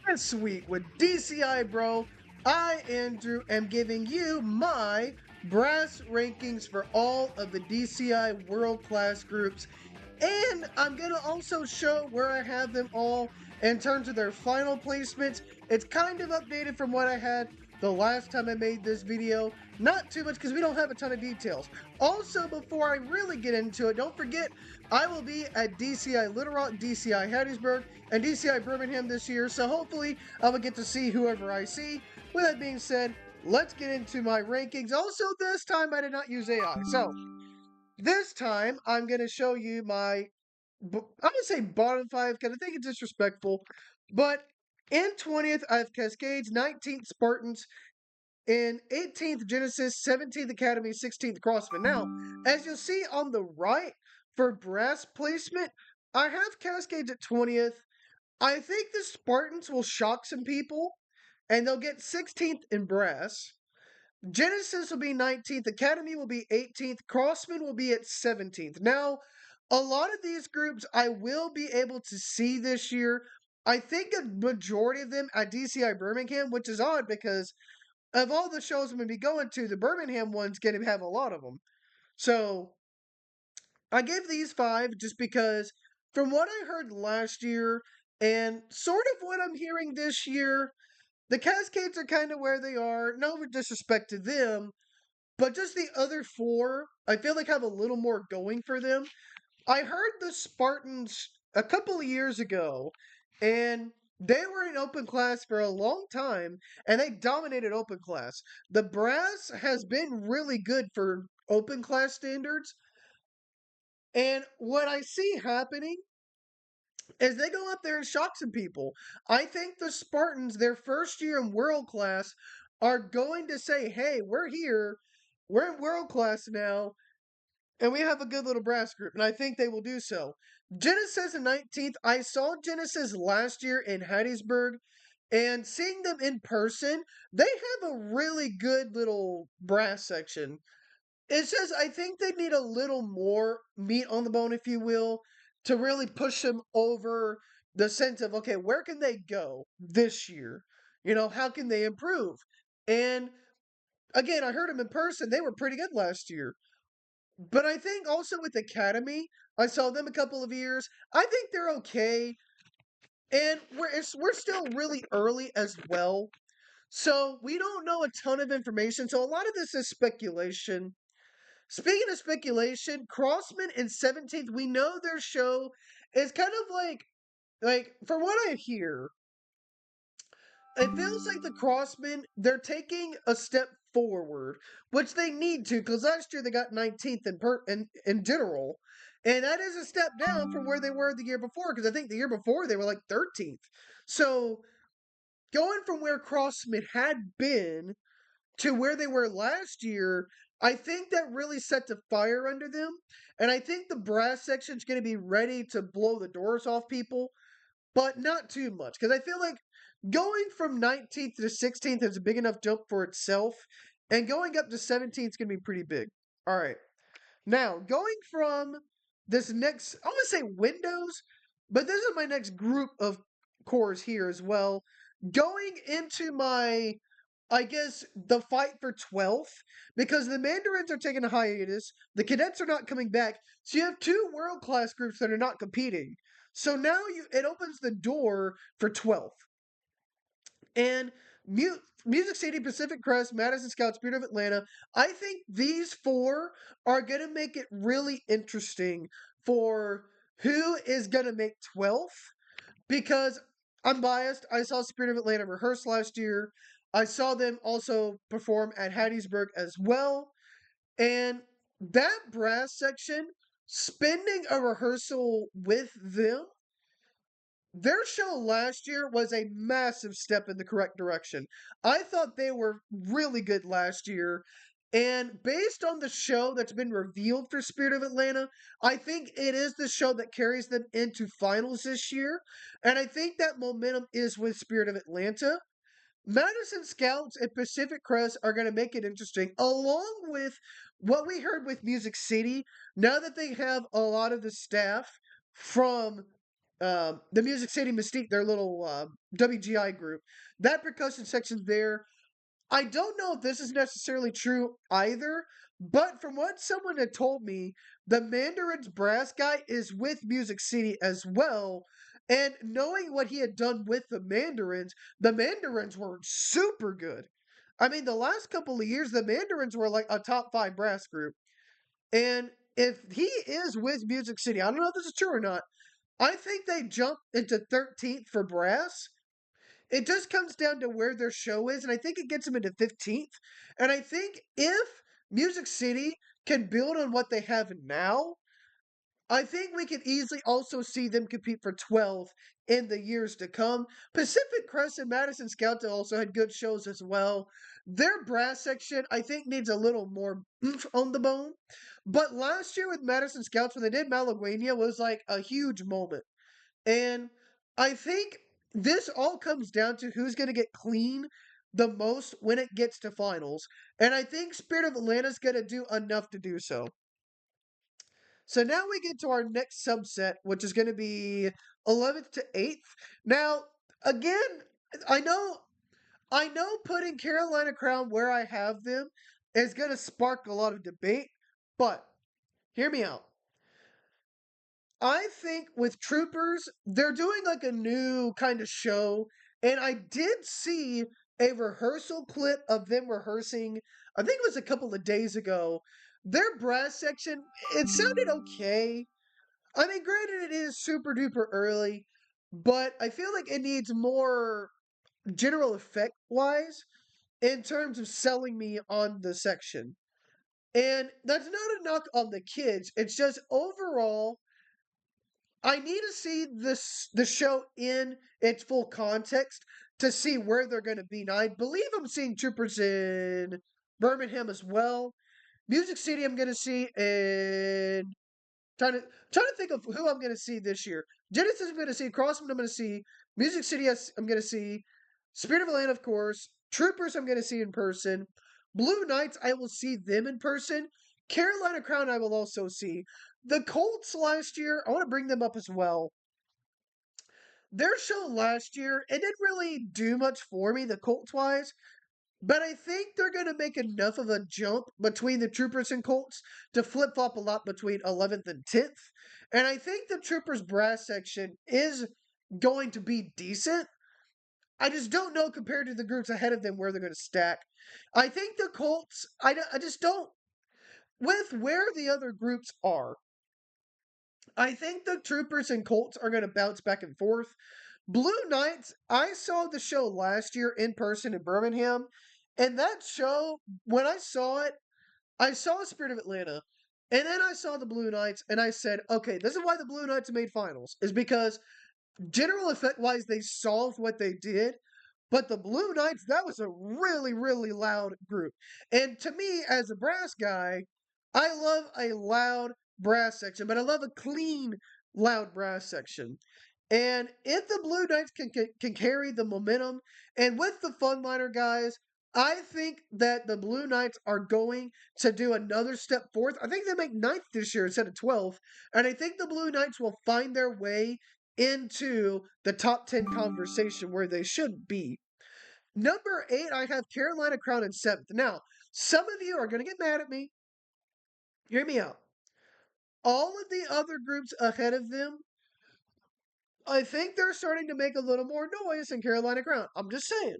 This week with DCI, bro, I, Andrew, am giving you my brass rankings for all of the DCI world class groups. And I'm going to also show where I have them all in terms of their final placements. It's kind of updated from what I had the last time I made this video. Not too much because we don't have a ton of details. Also, before I really get into it, don't forget I will be at DCI Little Rock, DCI Hattiesburg, and DCI Birmingham this year, so hopefully I will get to see whoever I see. With that being said, let's get into my rankings. Also, this time I did not use AI. So, this time I'm going to show you my, I'm going to say bottom five because I think it's disrespectful. But in 20th, I have Cascades, 19th, Spartans, in 18th, Genesis, 17th, Academy, 16th, Crossman. Now, as you'll see on the right for brass placement, I have Cascades at 20th. I think the Spartans will shock some people, and they'll get 16th in brass. Genesis will be 19th, Academy will be 18th, Crossman will be at 17th. Now, a lot of these groups I will be able to see this year. I think a majority of them at DCI Birmingham, which is odd because of all the shows I'm going to be going to, the Birmingham one's going to have a lot of them. So, I gave these five just because from what I heard last year and sort of what I'm hearing this year, the Cascades are kind of where they are. No disrespect to them, but just the other four, I feel like have a little more going for them. I heard the Spartans a couple of years ago, and they were in open class for a long time, and they dominated open class. The brass has been really good for open class standards, and what I see happening is they go up there and shock some people. I think the Spartans, their first year in world class, are going to say, hey, we're here, we're in world class now, and we have a good little brass group, and I think they will do so. Genesis in 19th, I saw Genesis last year in Hattiesburg, and seeing them in person, they have a really good little brass section. It's just I think they need a little more meat on the bone, if you will, to really push them over the sense of okay, where can they go this year? You know, how can they improve? And again, I heard them in person; they were pretty good last year. But I think also with Academy, I saw them a couple of years. I think they're okay, and we're still really early as well, so we don't know a ton of information. So a lot of this is speculation. Speaking of speculation, Crossman in 17th, we know their show is kind of like from what I hear, it feels like the Crossmen they're taking a step forward, which they need to because last year they got 19th in general, and that is a step down from where they were the year before. Because I think the year before they were like 13th. So going from where Crossmen had been to where they were last year, I think that really set the fire under them. And I think the brass section is going to be ready to blow the doors off people, but not too much. Because I feel like going from 19th to 16th is a big enough jump for itself. And going up to 17th is going to be pretty big. All right. Now, going from this next, I want to say windows, but this is my next group of cores here as well. Going into my I guess the fight for 12th because the Mandarins are taking a hiatus, the Cadets are not coming back, so you have two world class groups that are not competing. So now it opens the door for 12th. And Music City, Pacific Crest, Madison Scout, Spirit of Atlanta, I think these four are going to make it really interesting for who is going to make 12th because I'm biased. I saw Spirit of Atlanta rehearse last year. I saw them also perform at Hattiesburg as well. And that brass section, spending a rehearsal with them, their show last year was a massive step in the correct direction. I thought they were really good last year. And based on the show that's been revealed for Spirit of Atlanta, I think it is the show that carries them into finals this year. And I think that momentum is with Spirit of Atlanta. Madison Scouts and Pacific Crest are going to make it interesting, along with what we heard with Music City. Now that they have a lot of the staff from the Music City Mystique, their little WGI group. That percussion section there, I don't know if this is necessarily true either, but from what someone had told me, the Mandarin's brass guy is with Music City as well. And knowing what he had done with the Mandarins were super good. I mean, the last couple of years, the Mandarins were like a top five brass group. And if he is with Music City, I don't know if this is true or not. I think they jump into 13th for brass. It just comes down to where their show is, and I think it gets them into 15th. And I think if Music City can build on what they have now, I think we could easily also see them compete for 12th in the years to come. Pacific Crest and Madison Scouts also had good shows as well. Their brass section, I think, needs a little more oomph on the bone. But last year with Madison Scouts, when they did Malaguena, was like a huge moment. And I think this all comes down to who's going to get clean the most when it gets to finals. And I think Spirit of Atlanta's going to do enough to do so. So now we get to our next subset, which is going to be 11th to 8th. Now, again, I know I know putting Carolina Crown where I have them is going to spark a lot of debate, but hear me out. I think with Troopers, they're doing like a new kind of show, and I did see a rehearsal clip of them rehearsing. I think it was a couple of days ago. Their brass section, it sounded okay. I mean, granted, it is super duper early, but I feel like it needs more general effect wise in terms of selling me on the section. And that's not a knock on the kids. It's just overall, I need to see the show in its full context to see where they're going to be. Now, I believe I'm seeing Troopers in Birmingham as well. Music City, I'm going to see in trying to think of who I'm going to see this year. Genesis, I'm going to see. Crossman, I'm going to see. Music City, I'm going to see. Spirit of Atlanta, of course. Troopers, I'm going to see in person. Blue Knights, I will see them in person. Carolina Crown, I will also see. The Colts last year, I want to bring them up as well. Their show last year, it didn't really do much for me, the Colts wise. But I think they're going to make enough of a jump between the Troopers and Colts to flip flop a lot between 11th and 10th. And I think the Troopers brass section is going to be decent. I just don't know compared to the groups ahead of them where they're going to stack. I think the Colts, I just don't. With where the other groups are, I think the Troopers and Colts are going to bounce back and forth. Blue Knights, I saw the show last year in person in Birmingham. And that show, when I saw it, I saw Spirit of Atlanta. And then I saw the Blue Knights, and I said, okay, this is why the Blue Knights made finals, is because general effect wise, they solved what they did. But the Blue Knights, that was a really, really loud group. And to me, as a brass guy, I love a loud brass section, but I love a clean, loud brass section. And if the Blue Knights can carry the momentum, and with the Funliner guys, I think that the Blue Knights are going to do another step forth. I think they make ninth this year instead of 12th. And I think the Blue Knights will find their way into the top 10 conversation where they should be. Number 8, I have Carolina Crown in 7th. Now, some of you are going to get mad at me. Hear me out. All of the other groups ahead of them, I think they're starting to make a little more noise than Carolina Crown. I'm just saying.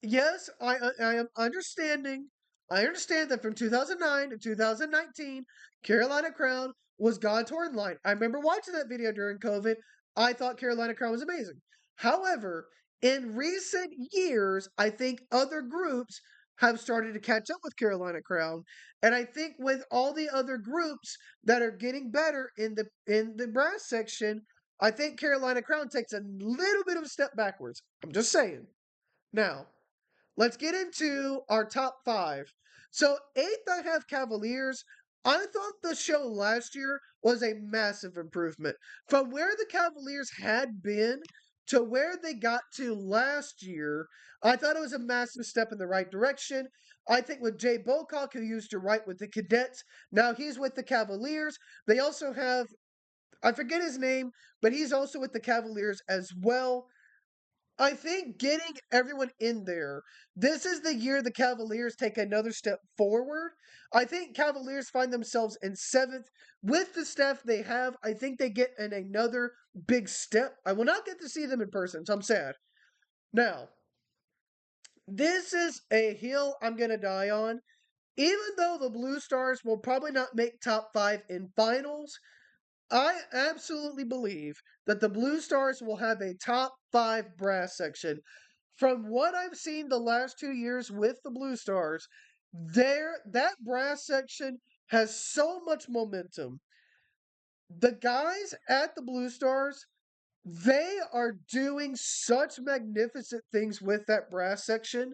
Yes, I am understanding. I understand that from 2009 to 2019, Carolina Crown was God torn line. I remember watching that video during COVID. I thought Carolina Crown was amazing. However, in recent years, I think other groups have started to catch up with Carolina Crown, and I think with all the other groups that are getting better in the brass section, I think Carolina Crown takes a little bit of a step backwards. I'm just saying. Now, let's get into our top 5. So, 8th, I have Cavaliers. I thought the show last year was a massive improvement. From where the Cavaliers had been to where they got to last year, I thought it was a massive step in the right direction. I think with Jay Bocock, who used to write with the Cadets, now he's with the Cavaliers. They also have I forget his name, but he's also with the Cavaliers as well. I think getting everyone in there, this is the year the Cavaliers take another step forward. I think Cavaliers find themselves in seventh with the staff they have. I think they get in another big step. I will not get to see them in person, so I'm sad. Now, this is a hill I'm going to die on. Even though the Blue Stars will probably not make top five in finals, I absolutely believe that the Blue Stars will have a top five brass section. From what I've seen the last 2 years with the Blue Stars, that brass section has so much momentum. The guys at the Blue Stars, they are doing such magnificent things with that brass section.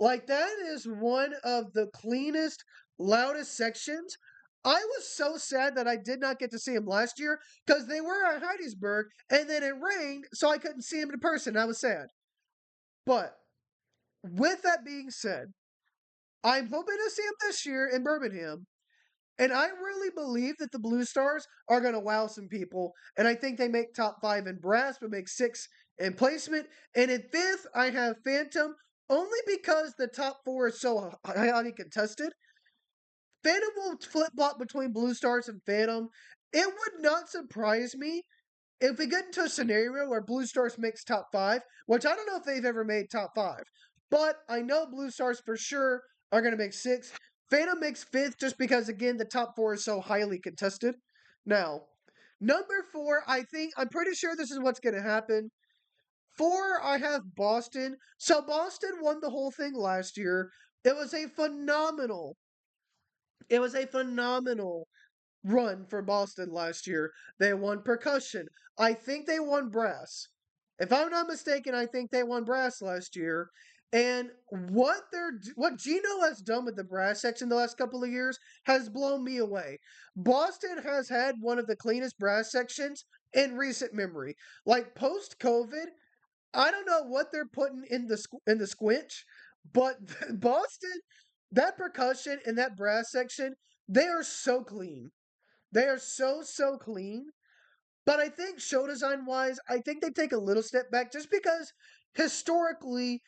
Like, that is one of the cleanest, loudest sections. I was so sad that I did not get to see him last year because they were at Heidelberg and then it rained, so I couldn't see him in person. I was sad. But with that being said, I'm hoping to see him this year in Birmingham. And I really believe that the Blue Stars are going to wow some people. And I think they make top five in brass, but make six in placement. And in fifth, I have Phantom, only because the top four is so highly contested. Phantom will flip flop between Blue Stars and Phantom. It would not surprise me if we get into a scenario where Blue Stars makes top five, which I don't know if they've ever made top five, but I know Blue Stars for sure are going to make six. Phantom makes fifth just because, again, the top four is so highly contested. Now, number four, I'm pretty sure this is what's going to happen. Four, I have Boston. So Boston won the whole thing last year. It was a phenomenal, it was a phenomenal run for Boston last year. They won percussion. I think they won brass. If I'm not mistaken, I think they won brass last year. And what Gino has done with the brass section the last couple of years has blown me away. Boston has had one of the cleanest brass sections in recent memory. Like post COVID, I don't know what they're putting in the squinch, but Boston, that percussion and that brass section, they are so clean. They are so clean. But I think show design wise, I think they take a little step back just because historically,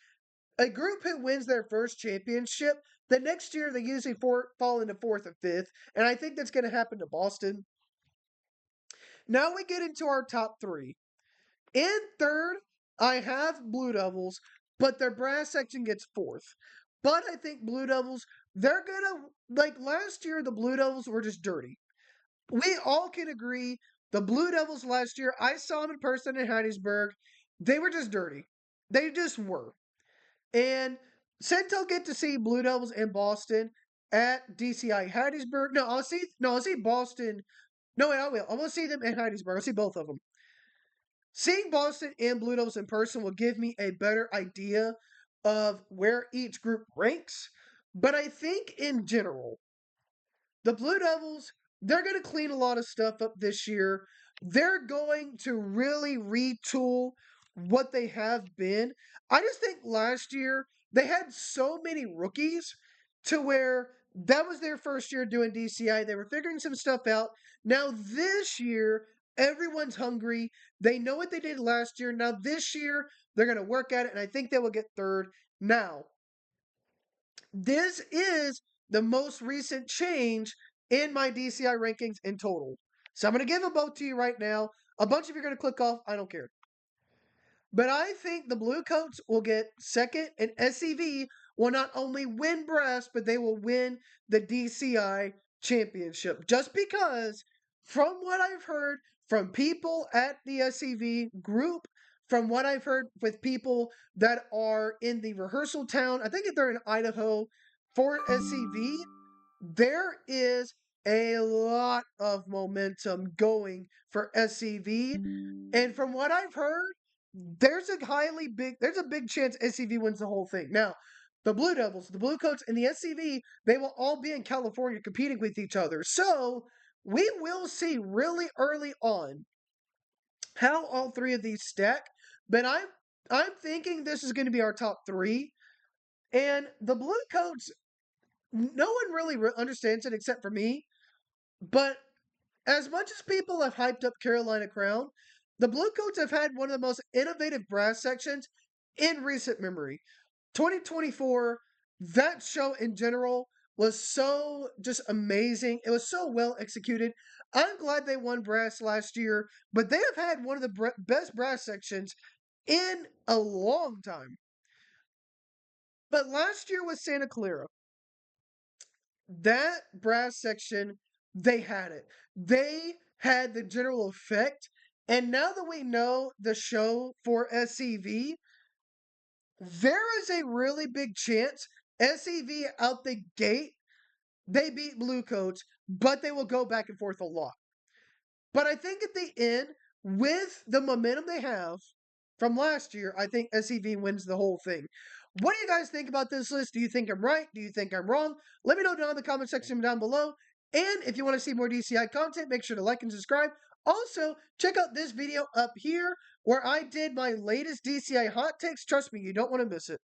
a group who wins their first championship, the next year they usually fall into fourth or fifth. And I think that's going to happen to Boston. Now we get into our top three. In third, I have Blue Devils, but their brass section gets fourth. But I think Blue Devils, they're going to, like last year, the Blue Devils were just dirty. We all can agree the Blue Devils last year, I saw them in person in Heidelberg. They were just dirty. They just were. And since I'll get to see Blue Devils in Boston at DCI Heidelberg. I'll see Boston. No, wait, I will. I'm gonna see them in Heidelberg. I'll see both of them. Seeing Boston and Blue Devils in person will give me a better idea of where each group ranks. But I think in general, the Blue Devils, they're going to clean a lot of stuff up this year. They're going to really retool what they have been. I just think last year they had so many rookies to where that was their first year doing DCI. They were figuring some stuff out. Now, this year, everyone's hungry. They know what they did last year. Now, this year, they're going to work at it, and I think they will get third. Now, this is the most recent change in my DCI rankings in total. So I'm going to give them both to you right now. A bunch of you are going to click off. I don't care. But I think the Blue Coats will get second, and SCV will not only win brass, but they will win the DCI championship. Just because, from what I've heard from people at the SCV group, from what I've heard with people that are in the rehearsal town, I think if they're in Idaho for SCV, there is a lot of momentum going for SCV. And from what I've heard, there's a big chance SCV wins the whole thing. Now, the Blue Devils, the Blue Coats, and the SCV, they will all be in California competing with each other. So we will see really early on how all three of these stack. But I'm thinking this is going to be our top three. And the Blue Coats, no one really understands it except for me. But As much as people have hyped up Carolina Crown, the Bluecoats have had one of the most innovative brass sections in recent memory. 2024, that show in general was so just amazing. It was so well executed. I'm glad they won brass last year, but they have had one of the best brass sections in a long time. But last year with Santa Clara, that brass section, they had it. They had the general effect. And now that we know the show for SCV, there is a really big chance SCV out the gate, they beat Bluecoats, but they will go back and forth a lot. But I think at the end, with the momentum they have from last year, I think SCV wins the whole thing. What do you guys think about this list? Do you think I'm right? Do you think I'm wrong? Let me know down in the comment section down below. And if you want to see more DCI content, make sure to like and subscribe. Also, check out this video up here where I did my latest DCI hot takes. Trust me, you don't want to miss it.